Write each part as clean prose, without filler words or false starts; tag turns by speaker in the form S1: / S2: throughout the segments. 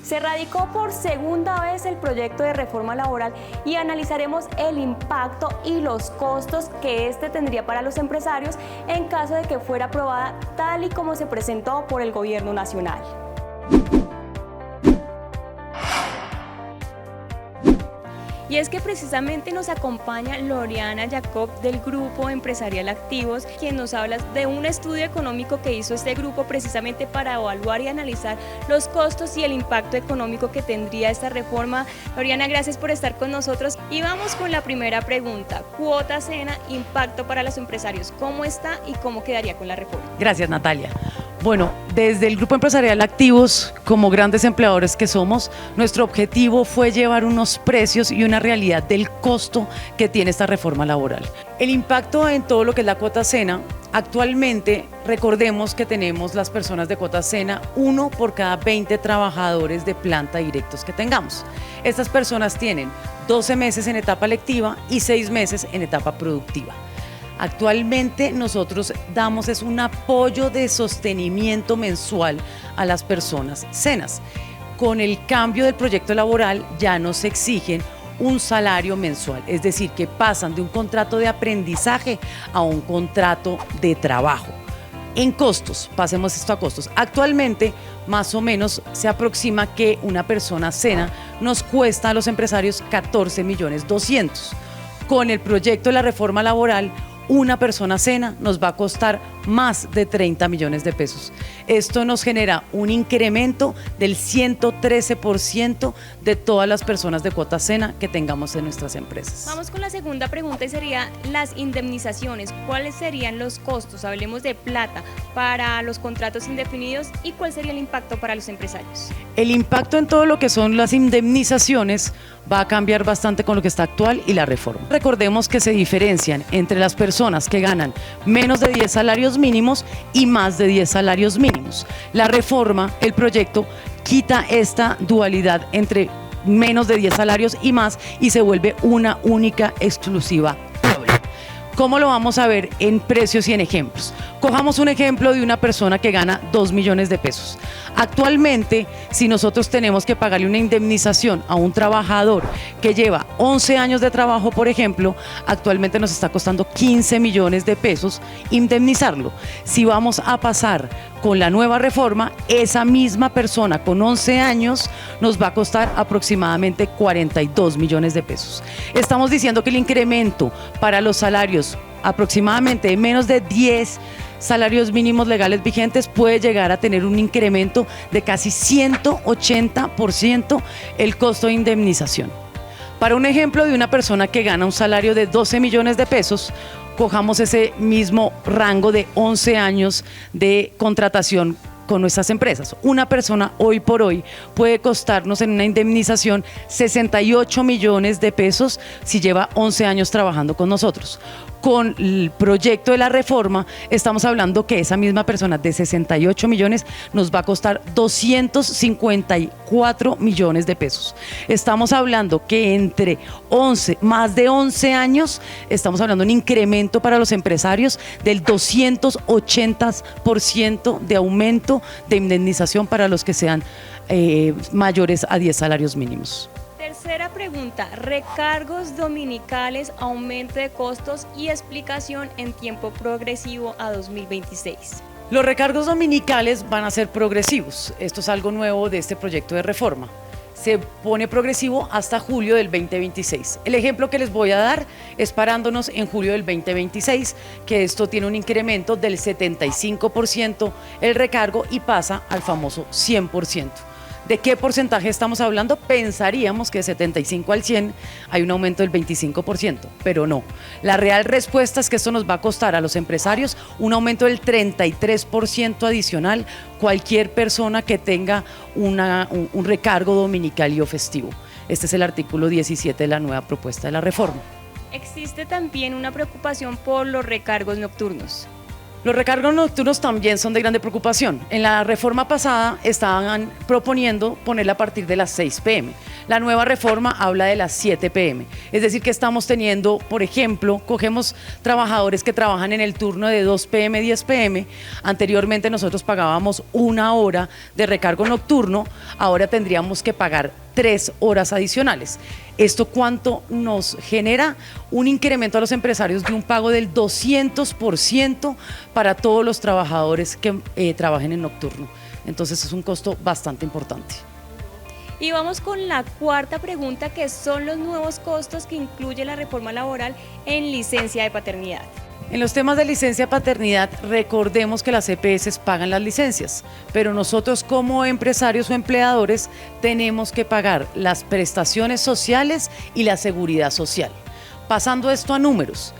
S1: Se radicó por segunda vez el proyecto de reforma laboral y analizaremos el impacto y los costos que este tendría para los empresarios en caso de que fuera aprobada tal y como se presentó por el Gobierno Nacional. Y es que precisamente nos acompaña Loriana Jacob del Grupo Empresarial Activos, quien nos habla de un estudio económico que hizo este grupo precisamente para evaluar y analizar los costos y el impacto económico que tendría esta reforma. Loriana, gracias por estar con nosotros y vamos con la primera pregunta. Cuota cena, impacto para los empresarios, ¿cómo está y cómo quedaría con la reforma?
S2: Gracias, Natalia. Bueno, desde el Grupo Empresarial Activos, como grandes empleadores que somos, nuestro objetivo fue llevar unos precios y una realidad del costo que tiene esta reforma laboral. El impacto en todo lo que es la cuota cena, actualmente recordemos que tenemos las personas de cuota cena 1 por cada 20 trabajadores de planta directos que tengamos. Estas personas tienen 12 meses en etapa lectiva y 6 meses en etapa productiva. Actualmente nosotros damos un apoyo de sostenimiento mensual a las personas cenas. Con el cambio del proyecto laboral ya nos exigen un salario mensual, es decir, que pasan de un contrato de aprendizaje a un contrato de trabajo. En costos, pasemos esto a costos. Actualmente, más o menos, se aproxima que una persona cena nos cuesta a los empresarios 14.200.000. Con el proyecto de la reforma laboral, una persona cena nos va a costar más de 30 millones de pesos. Esto nos genera un incremento del 113% de todas las personas de cuota cena que tengamos en nuestras empresas.
S1: Vamos con la segunda pregunta y sería las indemnizaciones. ¿Cuáles serían los costos? Hablemos de plata para los contratos indefinidos y cuál sería el impacto para los empresarios.
S2: El impacto en todo lo que son las indemnizaciones va a cambiar bastante con lo que está actual y la reforma. Recordemos que se diferencian entre las personas que ganan menos de 10 salarios mínimos y más de 10 salarios mínimos. La reforma, el proyecto, quita esta dualidad entre menos de 10 salarios y más y se vuelve una única exclusiva doble. ¿Cómo lo vamos a ver en precios y en ejemplos? Cojamos un ejemplo de una persona que gana 2 millones de pesos. Actualmente, si nosotros tenemos que pagarle una indemnización a un trabajador que lleva 11 años de trabajo, por ejemplo, actualmente nos está costando 15 millones de pesos indemnizarlo. Si vamos a pasar con la nueva reforma, esa misma persona con 11 años nos va a costar aproximadamente 42 millones de pesos. Estamos diciendo que el incremento para los salarios aproximadamente de menos de 10 salarios mínimos legales vigentes puede llegar a tener un incremento de casi 180% el costo de indemnización. Para un ejemplo de una persona que gana un salario de 12 millones de pesos, cojamos ese mismo rango de 11 años de contratación con nuestras empresas. Una persona hoy por hoy puede costarnos en una indemnización 68 millones de pesos si lleva 11 años trabajando con nosotros. Con el proyecto de la reforma estamos hablando que esa misma persona de 68 millones nos va a costar 254 millones de pesos. Estamos hablando que entre más de 11 años estamos hablando de un incremento para los empresarios del 280% de aumento de indemnización para los que sean mayores a 10 salarios mínimos.
S1: Tercera pregunta, recargos dominicales, aumento de costos y explicación en tiempo progresivo a 2026.
S2: Los recargos dominicales van a ser progresivos. Esto es algo nuevo de este proyecto de reforma. Se pone progresivo hasta julio del 2026. El ejemplo que les voy a dar es parándonos en julio del 2026, que esto tiene un incremento del 75% el recargo y pasa al famoso 100%. ¿De qué porcentaje estamos hablando? Pensaríamos que de 75 al 100 hay un aumento del 25%, pero no. La real respuesta es que esto nos va a costar a los empresarios un aumento del 33% adicional cualquier persona que tenga un recargo dominical y o festivo. Este es el artículo 17 de la nueva propuesta de la reforma.
S1: Existe también una preocupación por los recargos nocturnos.
S2: Los recargos nocturnos también son de grande preocupación. En la reforma pasada estaban proponiendo ponerla a partir de las 6 p.m. La nueva reforma habla de las 7 p.m. Es decir, que estamos teniendo, por ejemplo, cogemos trabajadores que trabajan en el turno de 2 p.m., 10 p.m. Anteriormente nosotros pagábamos 1 hora de recargo nocturno, ahora tendríamos que pagar 3 horas adicionales. ¿Esto cuánto nos genera? Un incremento a los empresarios de un pago del 200% para todos los trabajadores que trabajen en nocturno. Entonces es un costo bastante importante.
S1: Y vamos con la cuarta pregunta, que son los nuevos costos que incluye la reforma laboral en licencia de paternidad.
S2: En los temas de licencia paternidad, recordemos que las EPS pagan las licencias, pero nosotros como empresarios o empleadores tenemos que pagar las prestaciones sociales y la seguridad social. Pasando esto a números,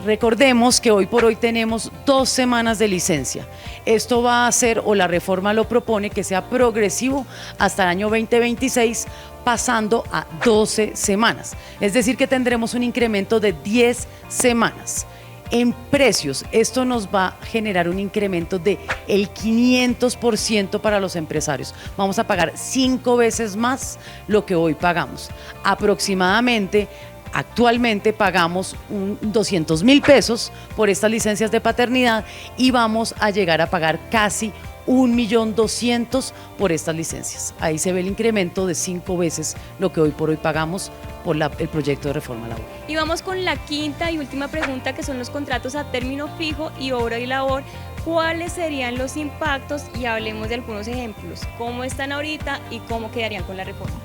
S2: recordemos que hoy por hoy tenemos 2 semanas de licencia. Esto va a ser, o la reforma lo propone, que sea progresivo hasta el año 2026, pasando a 12 semanas. Es decir, que tendremos un incremento de 10 semanas. En precios, esto nos va a generar un incremento de el 500% para los empresarios. Vamos a pagar 5 veces más lo que hoy pagamos. Aproximadamente, actualmente pagamos 200.000 pesos por estas licencias de paternidad y vamos a llegar a pagar casi 1.200.000 por estas licencias. Ahí se ve el incremento de 5 veces lo que hoy por hoy pagamos por el proyecto de reforma laboral.
S1: Y vamos con la quinta y última pregunta, que son los contratos a término fijo y obra y labor. ¿Cuáles serían los impactos? Y hablemos de algunos ejemplos. ¿Cómo están ahorita y cómo quedarían con la reforma?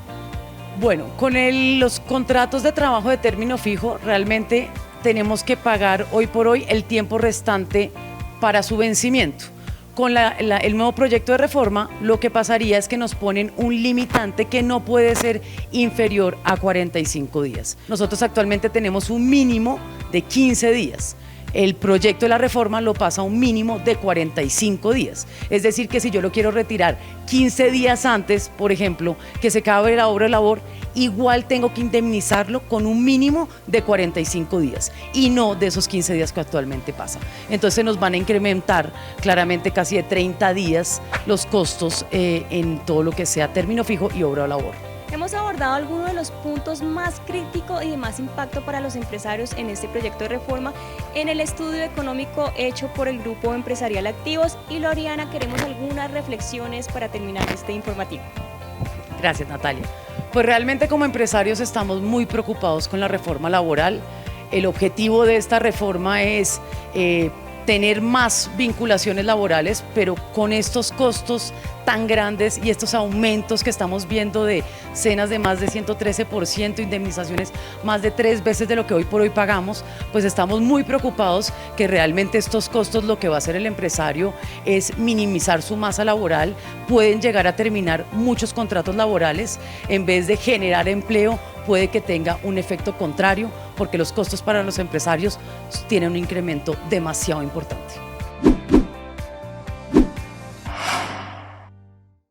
S2: Bueno, con los contratos de trabajo de término fijo, realmente tenemos que pagar hoy por hoy el tiempo restante para su vencimiento. Con el nuevo proyecto de reforma, lo que pasaría es que nos ponen un limitante que no puede ser inferior a 45 días. Nosotros actualmente tenemos un mínimo de 15 días. El proyecto de la reforma lo pasa a un mínimo de 45 días. Es decir, que si yo lo quiero retirar 15 días antes, por ejemplo, que se acabe la obra de labor, igual tengo que indemnizarlo con un mínimo de 45 días y no de esos 15 días que actualmente pasa. Entonces nos van a incrementar claramente casi de 30 días los costos en todo lo que sea término fijo y obra de labor.
S1: Hemos abordado algunos de los puntos más críticos y de más impacto para los empresarios en este proyecto de reforma en el estudio económico hecho por el Grupo Empresarial Activos. Y Loriana, queremos algunas reflexiones para terminar este informativo.
S2: Gracias, Natalia. Pues realmente como empresarios estamos muy preocupados con la reforma laboral. El objetivo de esta reforma es tener más vinculaciones laborales, pero con estos costos tan grandes y estos aumentos que estamos viendo de cenas de más de 113%, indemnizaciones más de 3 veces de lo que hoy por hoy pagamos, pues estamos muy preocupados que realmente estos costos, lo que va a hacer el empresario es minimizar su masa laboral. Pueden llegar a terminar muchos contratos laborales, en vez de generar empleo puede que tenga un efecto contrario, porque los costos para los empresarios tienen un incremento demasiado importante.